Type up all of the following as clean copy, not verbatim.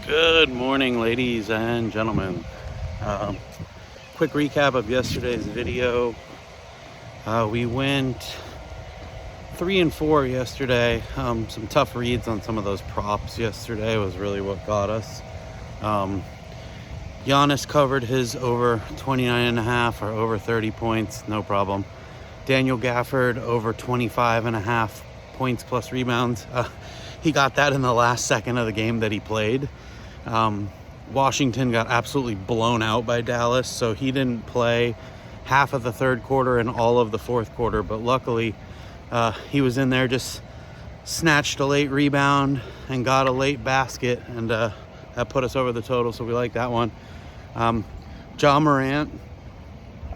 Good morning, ladies and gentlemen. Quick recap of yesterday's video. We went 3-4 yesterday. Some tough reads on some of those props yesterday was really what got us. Giannis covered his over 29.5 or over 30 points, no problem. Daniel Gafford over 25.5 points plus rebounds. He got that in the last second of the game that he played. Washington got absolutely blown out by Dallas, so he didn't play half of the third quarter and all of the fourth quarter, but luckily he was in there, just snatched a late rebound and got a late basket, and that put us over the total, so we like that one. Ja Morant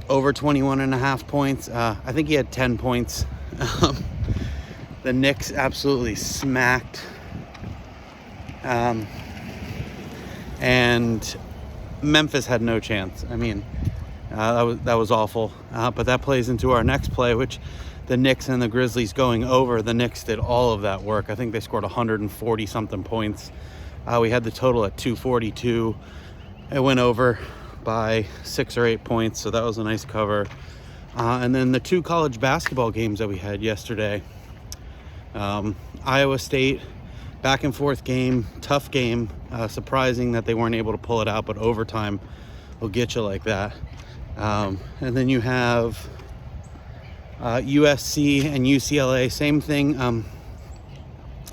over 21.5 points. I think he had 10 points. The Knicks absolutely smacked. And Memphis had no chance. I mean, that was awful. But that plays into our next play, which the Knicks and the Grizzlies going over. The Knicks did all of that work. I think they scored 140-something points. We had the total at 242. It went over by 6 or 8 points, so that was a nice cover. And then the two college basketball games that we had yesterday. Iowa State, back and forth game, tough game. Surprising that they weren't able to pull it out, but overtime will get you like that. And then you have USC and UCLA, same thing.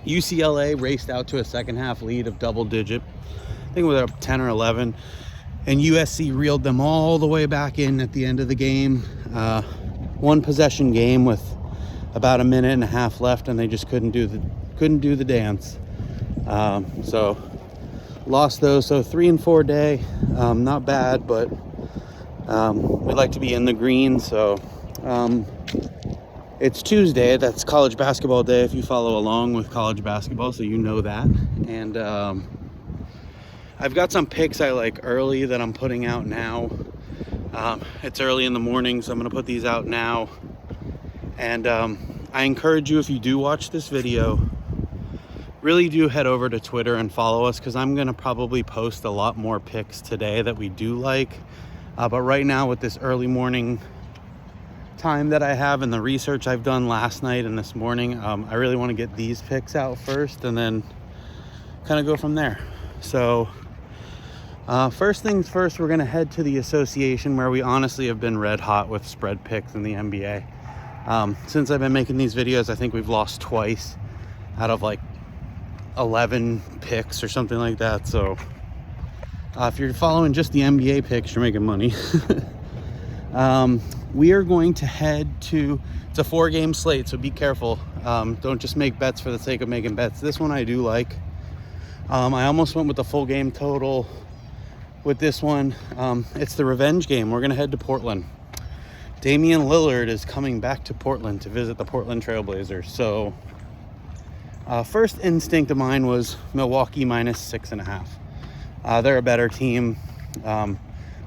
UCLA raced out to a second half lead of double digit. I think we were up 10 or 11. And USC reeled them all the way back in at the end of the game. One possession game with about a minute and a half left, and they just couldn't do the dance. So lost those. So 3-4 day, not bad, but we'd like to be in the green. So it's Tuesday. That's college basketball day if you follow along with college basketball, so you know that. And I've got some picks I like early that I'm putting out now. It's early in the morning, so I'm going to put these out now. And I encourage you, if you do watch this video, really do head over to Twitter and follow us, because I'm going to probably post a lot more picks today that we do like. But right now, with this early morning time that I have and the research I've done last night and this morning, I really want to get these picks out first and then kind of go from there. So first things first, we're going to head to the association, where we honestly have been red hot with spread picks in the NBA. Since I've been making these videos, I think we've lost twice out of like 11 picks or something like that. So if you're following just the NBA picks, you're making money. We are going to head to, it's a 4-game slate, so be careful. Don't just make bets for the sake of making bets. This one I do like. I almost went with the full game total with this one. It's the revenge game. We're going to head to Portland. Dame Lillard is coming back to Portland to visit the Portland Trailblazers. So first instinct of mine was Milwaukee minus 6.5. They're a better team. But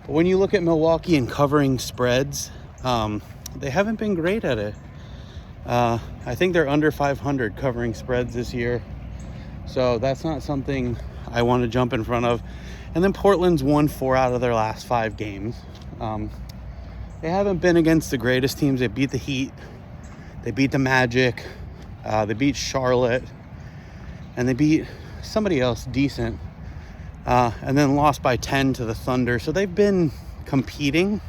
when you look at Milwaukee and covering spreads, they haven't been great at it. I think they're under 500 covering spreads this year. So that's not something I want to jump in front of. And then Portland's won 4 out of their last 5 games. They haven't been against the greatest teams. They beat the Heat. They beat the Magic. They beat Charlotte. And they beat somebody else decent. And then lost by 10 to the Thunder. So they've been competing.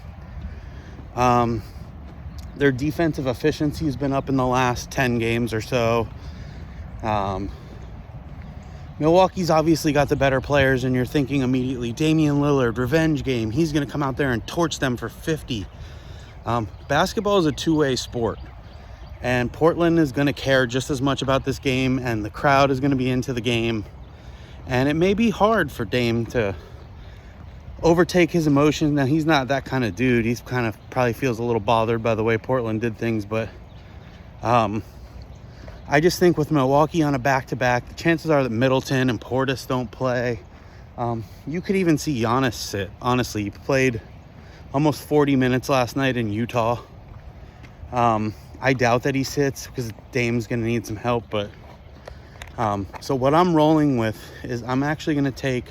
Their defensive efficiency has been up in the last 10 games or so. Milwaukee's obviously got the better players, and you're thinking immediately, Damian Lillard, revenge game. He's going to come out there and torch them for 50. Basketball is a two-way sport, and Portland is going to care just as much about this game, and the crowd is going to be into the game. And it may be hard for Dame to overtake his emotions. Now, he's not that kind of dude. He's kind of probably feels a little bothered by the way Portland did things, but I just think with Milwaukee on a back-to-back, the chances are that Middleton and Portis don't play. You could even see Giannis sit. Honestly, he played almost 40 minutes last night in Utah. I doubt that he sits because Dame's going to need some help, but So what I'm rolling with is I'm actually going to take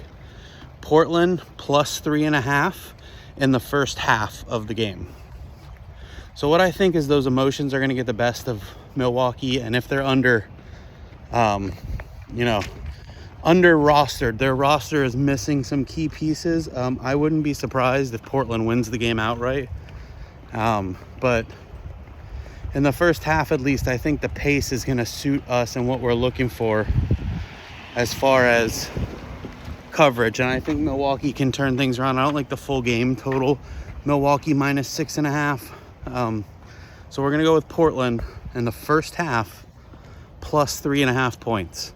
Portland plus 3.5 in the first half of the game. So what I think is those emotions are going to get the best of Milwaukee, and if they're under rostered, their roster is missing some key pieces, I wouldn't be surprised if Portland wins the game outright. But in the first half, at least, I think the pace is going to suit us and what we're looking for as far as coverage. And I think Milwaukee can turn things around. I don't like the full game total. Milwaukee minus 6.5. So we're going to go with Portland in the first half plus 3.5 points.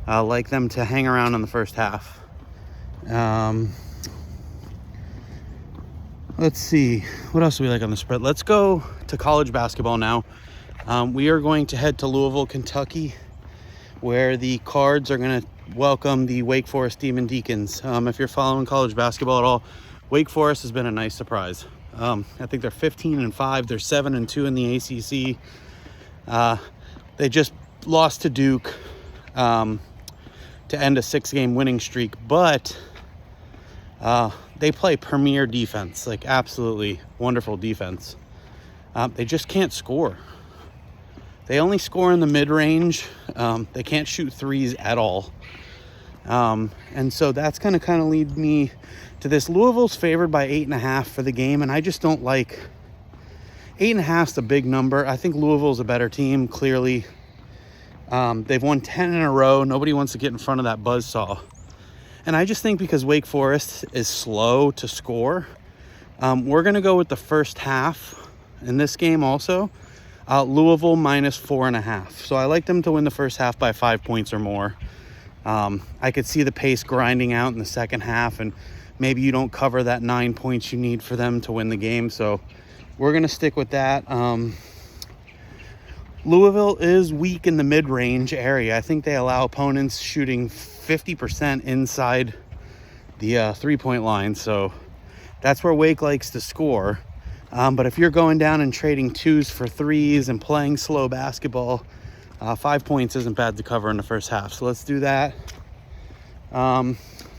I like them to hang around in the first half. Let's see. What else do we like on the spread? Let's go to college basketball now. We are going to head to Louisville, Kentucky, where the Cards are going to welcome the Wake Forest Demon Deacons. If you're following college basketball at all, Wake Forest has been a nice surprise. I think they're 15-5. They're 7-2 in the ACC. They just lost to Duke to end a 6-game winning streak, but they play premier defense, like absolutely wonderful defense. They just can't score. They only score in the mid-range. They can't shoot threes at all. And so that's going to kind of lead me to this. Louisville's favored by 8.5 for the game, and I just don't like 8.5 is a big number. I think Louisville's a better team, clearly. They've won 10 in a row. Nobody wants to get in front of that buzzsaw. And I just think because Wake Forest is slow to score, we're going to go with the first half in this game also. Louisville minus 4.5. So I like them to win the first half by 5 points or more. I could see the pace grinding out in the second half, and maybe you don't cover that 9 points you need for them to win the game. So we're going to stick with that. Louisville is weak in the mid-range area. I think they allow opponents shooting 50% inside the three-point line. So that's where Wake likes to score. But if you're going down and trading twos for threes and playing slow basketball, 5 points isn't bad to cover in the first half. So let's do that. The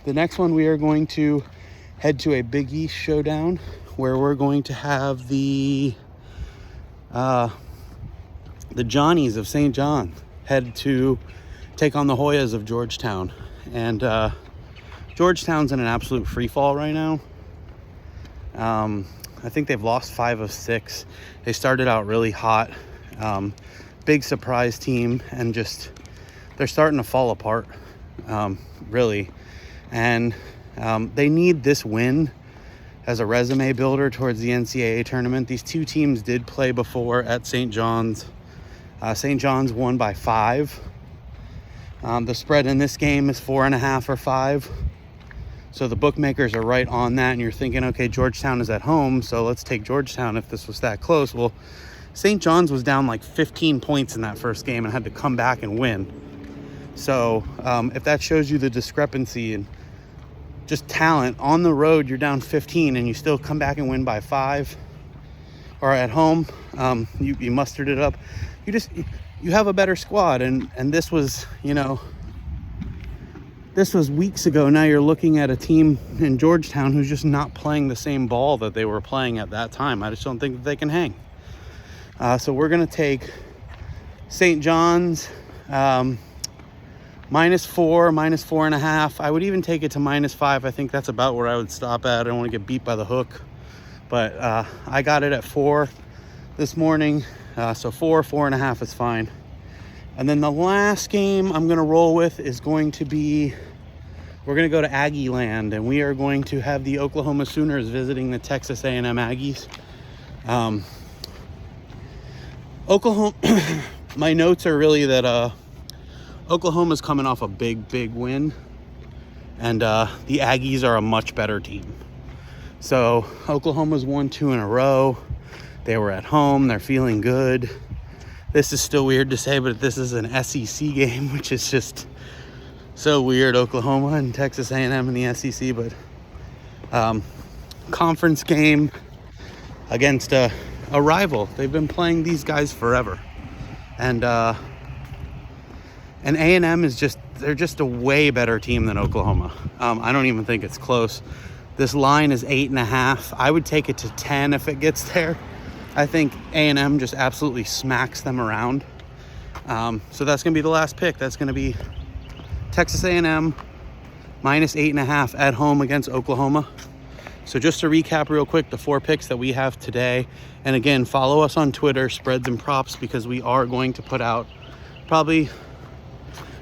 next one, we are going to head to a Big East showdown where we're going to have the Johnnies of St. John head to take on the Hoyas of Georgetown. And Georgetown's in an absolute free fall right now. I think they've lost 5 of 6. They started out really hot. Big surprise team, and just they're starting to fall apart, really. And they need this win as a resume builder towards the NCAA tournament. These two teams did play before at St. John's. St. John's won by 5. The spread in this game is 4.5 or 5. So the bookmakers are right on that, and you're thinking, okay, Georgetown is at home, so let's take Georgetown if this was that close. Well, St. John's was down like 15 points in that first game and had to come back and win. So if that shows you the discrepancy and just talent, on the road you're down 15 and you still come back and win by 5, or at home you mustered it up. You have a better squad, and this was, this was weeks ago. Now you're looking at a team in Georgetown who's just not playing the same ball that they were playing at that time. I just don't think that they can hang. So we're going to take St. John's minus 4, minus 4.5. I would even take it to minus 5. I think that's about where I would stop at. I don't want to get beat by the hook. But I got it at 4 this morning. So 4.5 is fine. And then the last game I'm going to roll with is going to be, we're going to go to Aggie land, and we are going to have the Oklahoma Sooners visiting the Texas A&M Aggies. Oklahoma, my notes are really that Oklahoma's coming off a big win, and the Aggies are a much better team. So Oklahoma's won 2 in a row. They were at home. They're feeling good. This is still weird to say, but this is an SEC game, which is just so weird. Oklahoma and Texas A&M in the SEC, but conference game against a rival. They've been playing these guys forever. And And A&M is they're just a way better team than Oklahoma. I don't even think it's close. This line is 8.5. I would take it to 10 if it gets there. I think A&M just absolutely smacks them around. So that's going to be the last pick. That's going to be Texas A&M minus 8.5 at home against Oklahoma. So just to recap real quick, the 4 picks that we have today. And again, follow us on Twitter, Spreads and Props, because we are going to put out probably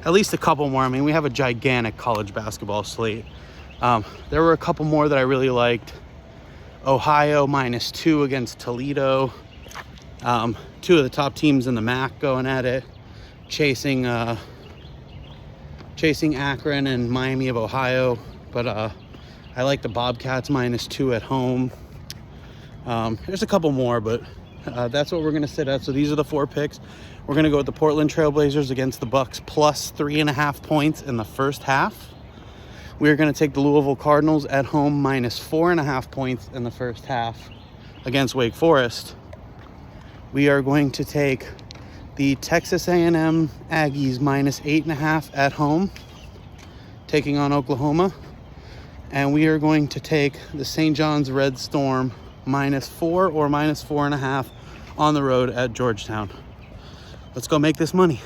at least a couple more. I mean, we have a gigantic college basketball slate. There were a couple more that I really liked. Ohio minus 2 against Toledo. 2 of the top teams in the MAC going at it. Chasing Akron and Miami of Ohio. But I like the Bobcats minus 2 at home. There's a couple more, but that's what we're going to sit at. So these are the 4 picks. We're going to go with the Portland Trailblazers against the Bucks plus 3.5 points in the first half. We're going to take the Louisville Cardinals at home minus 4.5 points in the first half against Wake Forest. We are going to take the Texas A&M Aggies minus 8.5 at home, taking on Oklahoma. And we are going to take the St. John's Red Storm minus 4 or minus 4.5 on the road at Georgetown. Let's go make this money.